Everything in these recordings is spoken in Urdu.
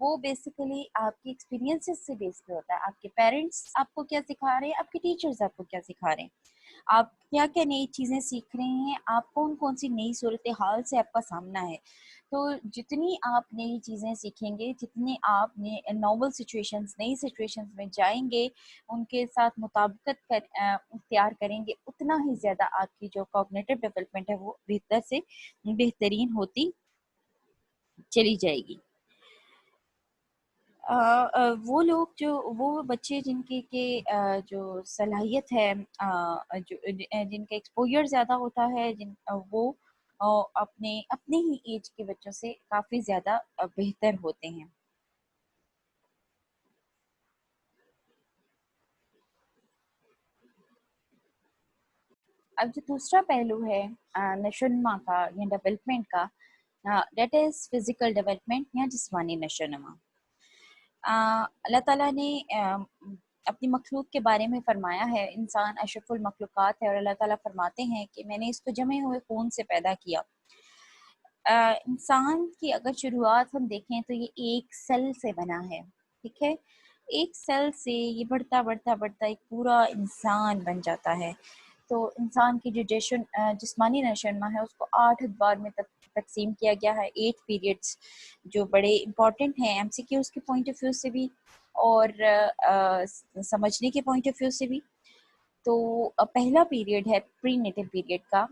وہ بیسیکلی آپ کے ایکسپیرینسز سے بیس پہ ہوتا ہے. آپ کے پیرنٹس آپ کو کیا سکھا رہے ہیں, آپ کے ٹیچرز آپ کو کیا سکھا رہے ہیں, آپ کیا کیا نئی چیزیں سیکھ رہے ہیں, آپ کون سی نئی صورتحال سے آپ کا سامنا ہے. تو جتنی آپ نئی چیزیں سیکھیں گے, جتنے آپ ناول سچویشنز, نئی سچویشنز میں جائیں گے, ان کے ساتھ مطابقت اختیار کریں گے, اتنا ہی زیادہ آپ کی جو کوگنیٹو ڈیولپمنٹ ہے وہ بہتر سے بہترین ہوتی چلی جائے گی. وہ لوگ وہ بچے جن کی جو صلاحیت ہے, جن کا ایکسپوجر زیادہ ہوتا ہے, وہ اپنے ہی ایج کے بچوں سے کافی زیادہ بہتر ہوتے ہیں. اب جو دوسرا پہلو ہے نشوونما کا یا ڈیولپمنٹ کا, دیٹ از فزیکل ڈیولپمنٹ یا جسمانی نشوونما. اللہ تعالیٰ نے اپنی مخلوق کے بارے میں فرمایا ہے, انسان اشرف المخلوقات ہے, اور اللہ تعالیٰ فرماتے ہیں کہ میں نے اس کو جمے ہوئے خون سے پیدا کیا. انسان کی اگر شروعات ہم دیکھیں تو یہ ایک سیل سے بنا ہے, ٹھیک ہے, ایک سیل سے یہ بڑھتا بڑھتا بڑھتا ایک پورا انسان بن جاتا ہے. تو انسان کی جو جسمانی نشوونما ہے اس کو 8 ادوار میں تقسیم کیا گیا ہے, 8 پیریڈز جو بڑے امپورٹنٹ ہیں ایم سی کیوز کے پوائنٹ آف ویو سے بھی اور سمجھنے کے پوائنٹ آف ویو سے بھی. تو پہلا پیریڈ ہے پری نیٹل پیریڈ کا.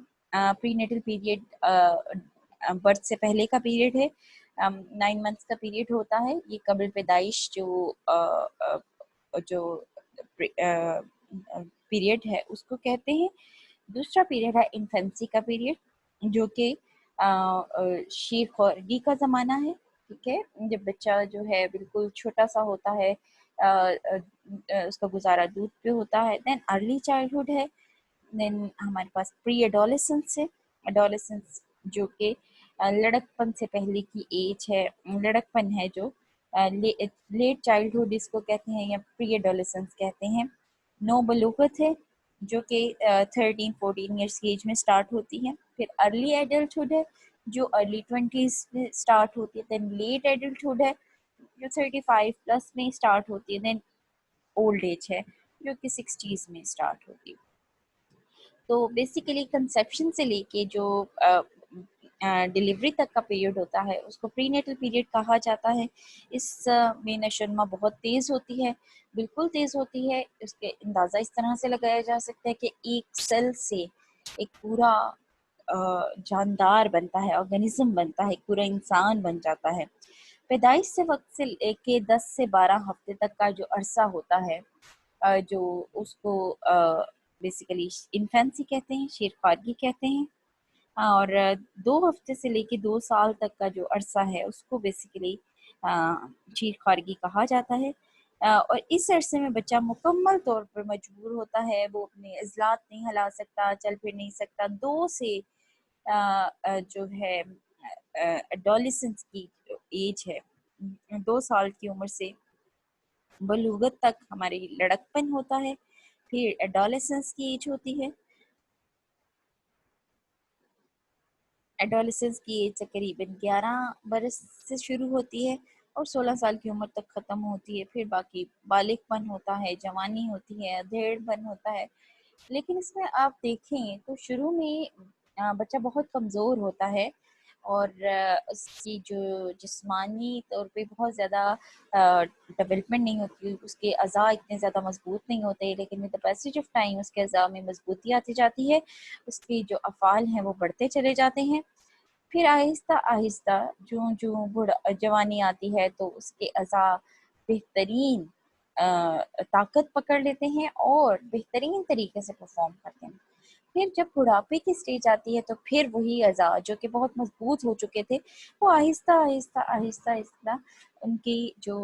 پری نیٹل پیریڈ برتھ سے پہلے کا پیریڈ ہے, 9 منتھس کا پیریڈ ہوتا ہے. یہ قبل پیدائش جو پیریڈ ہے اس کو کہتے ہیں. دوسرا پیریڈ ہے انفینسی کا پیریڈ, جو کہ شیر خورگی کا زمانہ ہے, ٹھیک ہے, جب بچہ جو ہے بالکل چھوٹا سا ہوتا ہے, اس کا گزارا دودھ پہ ہوتا ہے. دین ارلی چائلڈہڈ ہے. دین ہمارے پاس پری ایڈولسنس ہے, ایڈولسنس جو کہ لڑک پن سے پہلے کی ایج ہے, لڑک پن ہے جو لیٹ چائلڈہڈ اس کو کہتے ہیں یا پری ایڈولسنس کہتے ہیں. نو بلوغت ہے جو کہ 13-14 ایئرس کی ایج میں سٹارٹ ہوتی ہے. پھر ارلی ایڈلٹہڈ ہے جو ارلی 20s میں سٹارٹ ہوتی ہے. دین لیٹ ایڈلٹہڈ ہے جو 35 پلس میں سٹارٹ ہوتی ہے. دین اولڈ ایج ہے جو کہ 60s میں سٹارٹ ہوتی ہے. تو بیسیکلی کنسیپشن سے لے کے جو ڈیلیوری تک کا پیریڈ ہوتا ہے اس کو پری نیٹل پیریڈ کہا جاتا ہے. اس میں نشوونما بہت تیز ہوتی ہے, بالکل تیز ہوتی ہے. اس کے اندازہ اس طرح سے لگایا جا سکتا ہے کہ ایک سیل سے ایک پورا جاندار بنتا ہے, آرگنزم بنتا ہے, ایک پورا انسان بن جاتا ہے. پیدائش سے وقت سے لے کے 10 سے 12 ہفتے تک کا جو عرصہ ہوتا ہے, جو اس کو بیسیکلی انفینسی کہتے ہیں, شیر خوارگی کہتے ہیں. اور 2 ہفتے سے لے کے 2 سال تک کا جو عرصہ ہے اس کو بیسیکلی شیر خوارگی کہا جاتا ہے. اور اس عرصے میں بچہ مکمل طور پر مجبور ہوتا ہے, وہ اپنے عضلات نہیں ہلا سکتا, چل پھر نہیں سکتا. 2 سے جو ہے ایڈولسنس کی ایج ہے, 2 سال کی عمر سے بلوغت تک ہماری لڑکپن ہوتا ہے. پھر ایڈولسنس کی ایج ہوتی ہے. ایڈولسنس کی ایج تقریباً 11 برس سے شروع ہوتی ہے اور 16 سال کی عمر تک ختم ہوتی ہے. پھر باقی بالغ پن ہوتا ہے, جوانی ہوتی ہے, ادھیڑ پن ہوتا ہے. لیکن اس میں آپ دیکھیں تو شروع میں بچہ بہت کمزور ہوتا ہے اور اس کی جو جسمانی طور پہ بہت زیادہ ڈیولپمنٹ نہیں ہوتی, اس کے اعضاء اتنے زیادہ مضبوط نہیں ہوتے. لیکن with the passage of time اس کے اعضاء میں مضبوطی آتی جاتی ہے, اس کی جو افعال ہیں وہ بڑھتے چلے جاتے ہیں. پھر آہستہ آہستہ جوں جوانی آتی ہے تو اس کے اعضاء بہترین طاقت پکڑ لیتے ہیں اور بہترین طریقے سے پرفارم کرتے ہیں. پھر جب بڑھاپے کی سٹیج آتی ہے تو پھر وہی اعضاء جو کہ بہت مضبوط ہو چکے تھے وہ آہستہ آہستہ آہستہ آہستہ ان کی جو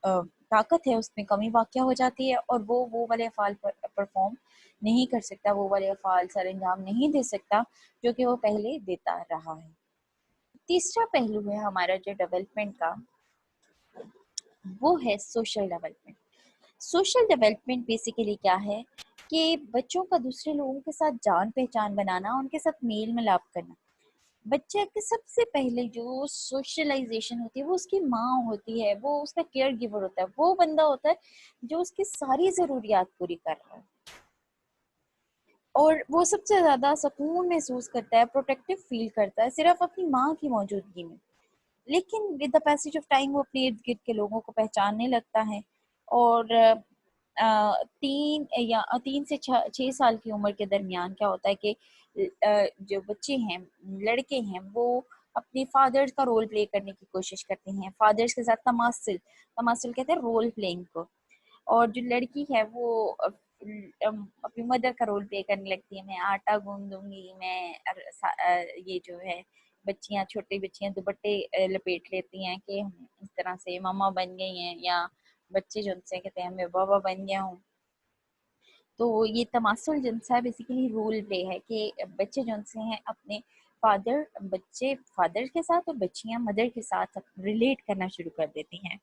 طاقت ہے اس میں کمی واقع ہو جاتی ہے اور وہ والے افعال پرفارم نہیں کر سکتا, وہ والے افعال سر انجام نہیں دے سکتا جو کہ وہ پہلے دیتا رہا ہے. تیسرا پہلو ہے ہمارا جو ڈیولپمنٹ کا, وہ ہے social development. Social development basically کیا ہے کہ بچوں کا دوسرے لوگوں کے ساتھ جان پہچان بنانا, ان کے ساتھ میل ملاپ کرنا. بچے کے سب سے پہلے جو سوشلائزیشن ہوتی ہے وہ اس کی ماں ہوتی ہے، وہ اس کا کیئر گیور ہوتا ہے، وہ بندہ ہوتا ہے جو اس کی ساری ضروریات پوری کر رہا ہے، اور وہ سب سے زیادہ سکون محسوس کرتا ہے، پروٹیکٹیو فیل کرتا ہے صرف اپنی ماں کی موجودگی میں. لیکن with the passage of time وہ اپنے ارد گرد کے لوگوں کو پہچاننے لگتا ہے، اور 3 سے 6 سال کی عمر کے درمیان کیا ہوتا ہے کہ جو بچے ہیں، لڑکے ہیں، وہ اپنے فادرز کا رول پلے کرنے کی کوشش کرتے ہیں، فادرز کے ساتھ تماثل کہتے ہیں رول پلینگ کو. اور جو لڑکی ہے وہ اپنی مدر کا رول پلے کرنے لگتی ہے، میں آٹا گوندھ دوں گی، میں یہ جو ہے بچیاں، چھوٹی بچیاں دوپٹے لپیٹ لیتی ہیں کہ ہم اس طرح سے ماما بن گئی ہیں، یا بچے جو ان سے کہتے ہیں میں بابا بن گیا ہوں. تو یہ تماسل جنسا بیسیکلی رول پلے ہے کہ بچے جن سے ہیں اپنے بچے فادر کے ساتھ اور بچیاں مدر کے ساتھ ریلیٹ کرنا شروع کر دیتی ہیں.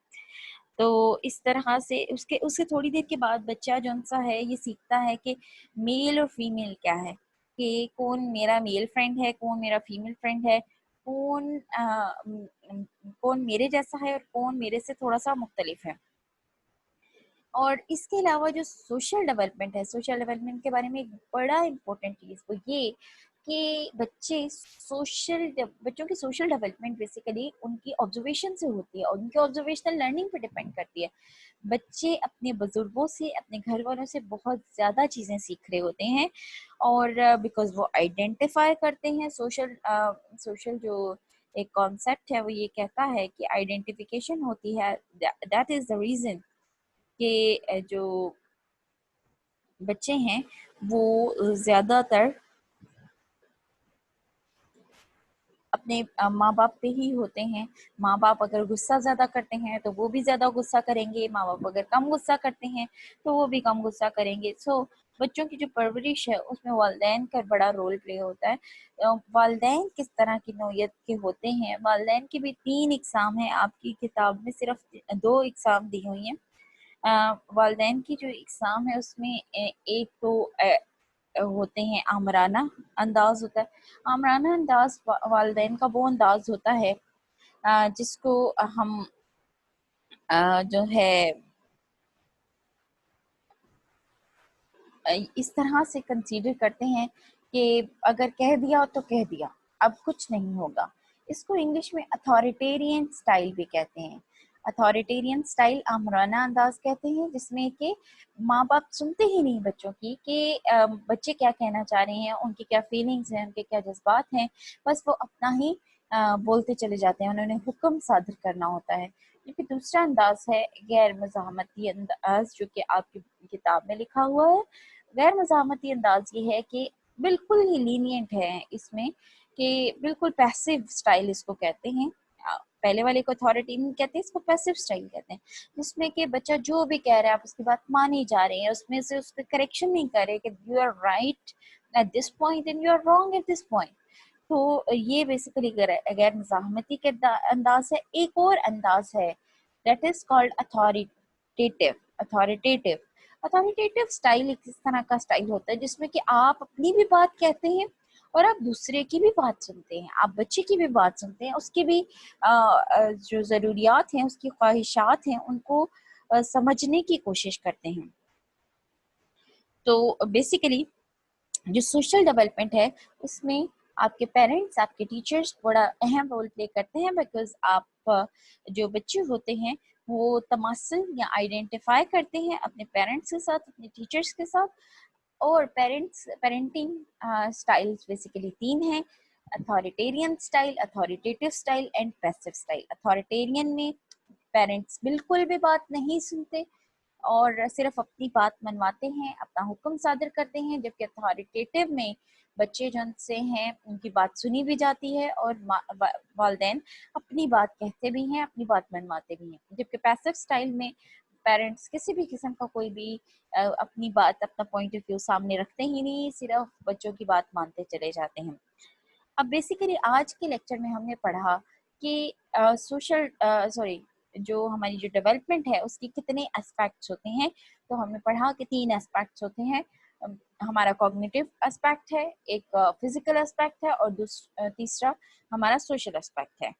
تو اس طرح سے اس کے تھوڑی دیر کے بعد بچہ جون سا ہے یہ سیکھتا ہے کہ میل اور فیمیل کیا ہے، کہ کون میرا میل فرینڈ ہے، کون میرا فیمیل فرینڈ ہے، کون میرے جیسا ہے اور کون میرے سے تھوڑا سا مختلف ہے. اور اس کے علاوہ جو سوشل ڈیولپمنٹ ہے، سوشل ڈیولپمنٹ کے بارے میں ایک بڑا امپورٹنٹ چیز وہ یہ کہ بچوں کی سوشل ڈیولپمنٹ بیسیکلی ان کی آبزرویشن سے ہوتی ہے، اور ان کی آبزرویشنل لرننگ پہ ڈپینڈ کرتی ہے. بچے اپنے بزرگوں سے، اپنے گھر والوں سے بہت زیادہ چیزیں سیکھ رہے ہوتے ہیں، اور بیکاز وہ آئیڈینٹیفائی کرتے ہیں. سوشل جو ایک کانسیپٹ ہے وہ یہ کہتا ہے کہ آئیڈینٹیفیکیشن ہوتی ہے، دیٹ از دا ریزن کہ جو بچے ہیں وہ زیادہ تر اپنے ماں باپ پہ ہی ہوتے ہیں. ماں باپ اگر غصہ زیادہ کرتے ہیں تو وہ بھی زیادہ غصہ کریں گے، ماں باپ اگر کم غصہ کرتے ہیں تو وہ بھی کم غصہ کریں گے. بچوں کی جو پرورش ہے اس میں والدین کا بڑا رول پلے ہوتا ہے. والدین کس طرح کی نوعیت کے ہوتے ہیں، والدین کی بھی 3 اقسام ہیں، آپ کی کتاب میں صرف 2 اقسام دی ہوئی ہیں. والدین کی جو اقسام ہے اس میں ایک تو ہوتے ہیں آمرانہ انداز ہوتا ہے. آمرانہ انداز والدین کا وہ انداز ہوتا ہے جس کو ہم جو ہے اس طرح سے کنسیڈر کرتے ہیں کہ اگر کہہ دیا تو کہہ دیا، اب کچھ نہیں ہوگا. اس کو انگلش میں اتھارٹیرین سٹائل بھی کہتے ہیں. اتھارٹیرین سٹائل آمرانہ انداز کہتے ہیں، جس میں کہ ماں باپ سنتے ہی نہیں بچوں کی کہ بچے کیا کہنا چاہ رہے ہیں، ان کی کیا فیلنگز ہیں، ان کے کیا جذبات ہیں، بس وہ اپنا ہی بولتے چلے جاتے ہیں، انہوں نے حکم صادر کرنا ہوتا ہے. جبکہ دوسرا انداز ہے غیر مزاحمتی انداز، جو کہ آپ کی کتاب میں لکھا ہوا ہے. غیر مزاحمتی انداز یہ ہے کہ بالکل ہی لینینٹ ہے اس میں، کہ بالکل پیسو سٹائل اس کو کہتے ہیں. پہلے والے کو اتھارٹی نہیں کہتے، اس کو پیسو سٹائل کہتے ہیں، جس میں کہ بچہ جو بھی کہہ رہا ہے آپ اس کی بات مانی جا رہے ہیں، اس میں سے اس کا کریکشن نہیں کر رہے کہ you are right at this point and you are wrong at this point. تو یہ بیسیکلی غیر مزاحمتی کے انداز ہے. ایک اور انداز ہے that is called authoritative. Authoritative style ایک اس طرح کا سٹائل ہوتا ہے جس میں کہ آپ اپنی بھی بات کہتے ہیں اور آپ دوسرے کی بھی بات سنتے ہیں، آپ بچے کی بھی بات سنتے ہیں، اس کی بھی جو ضروریات ہیں، اس کی خواہشات ہیں، ان کو سمجھنے کی کوشش کرتے ہیں. تو بیسیکلی جو سوشل ڈیولپمنٹ ہے اس میں آپ کے پیرنٹس، آپ کے ٹیچرز بڑا اہم رول پلے کرتے ہیں، بیکاز آپ جو بچے ہوتے ہیں وہ تماثل یا آئیڈینٹیفائی کرتے ہیں اپنے پیرنٹس کے ساتھ، اپنے ٹیچرز کے ساتھ. اور پیرنٹنگ سٹائلز بیسیکلی 3 ہیں: authoritarian style, authoritative style and passive style. Authoritarian میں پیرنٹس بالکل بھی بات نہیں سنتے اور صرف اپنی بات منواتے ہیں، اپنا حکم صادر کرتے ہیں. جبکہ اتھارٹیٹیو میں بچے جن سے ہیں ان کی بات سنی بھی جاتی ہے اور والدین اپنی بات کہتے بھی ہیں، اپنی بات منواتے بھی ہیں. جبکہ پیسو سٹائل میں پیرنٹس کسی بھی قسم کا کوئی بھی اپنی بات، اپنا پوائنٹ آف ویو سامنے رکھتے ہی نہیں، صرف بچوں کی بات مانتے چلے جاتے ہیں. اب بیسیکلی آج کے لیکچر میں ہم نے پڑھا کہ جو ہماری جو ڈیولپمنٹ ہے اس کی کتنے اسپیکٹس ہوتے ہیں. تو ہم نے پڑھا کہ 3 اسپیکٹس ہوتے ہیں: ہمارا کوگنیٹیو اسپیکٹ ہے، ایک فزیکل اسپیکٹ ہے، اور تیسرا ہمارا سوشل اسپیکٹ ہے.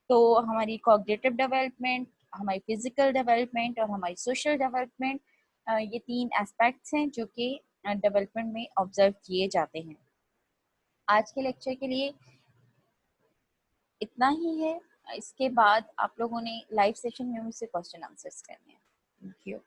تو ہماری کوگنیٹیو ڈیولپمنٹ، ہماری فزیکل ڈیولپمنٹ اور ہماری سوشل ڈیولپمنٹ، یہ 3 اسپیکٹس ہیں جو کہ ڈیولپمنٹ میں آبزرو کیے جاتے ہیں. آج کے لیکچر کے لیے اتنا ہی ہے. اس کے بعد آپ لوگوں نے لائیو سیشن میں مجھ سے کوسچن آنسرس کرنے ہیں. Thank you.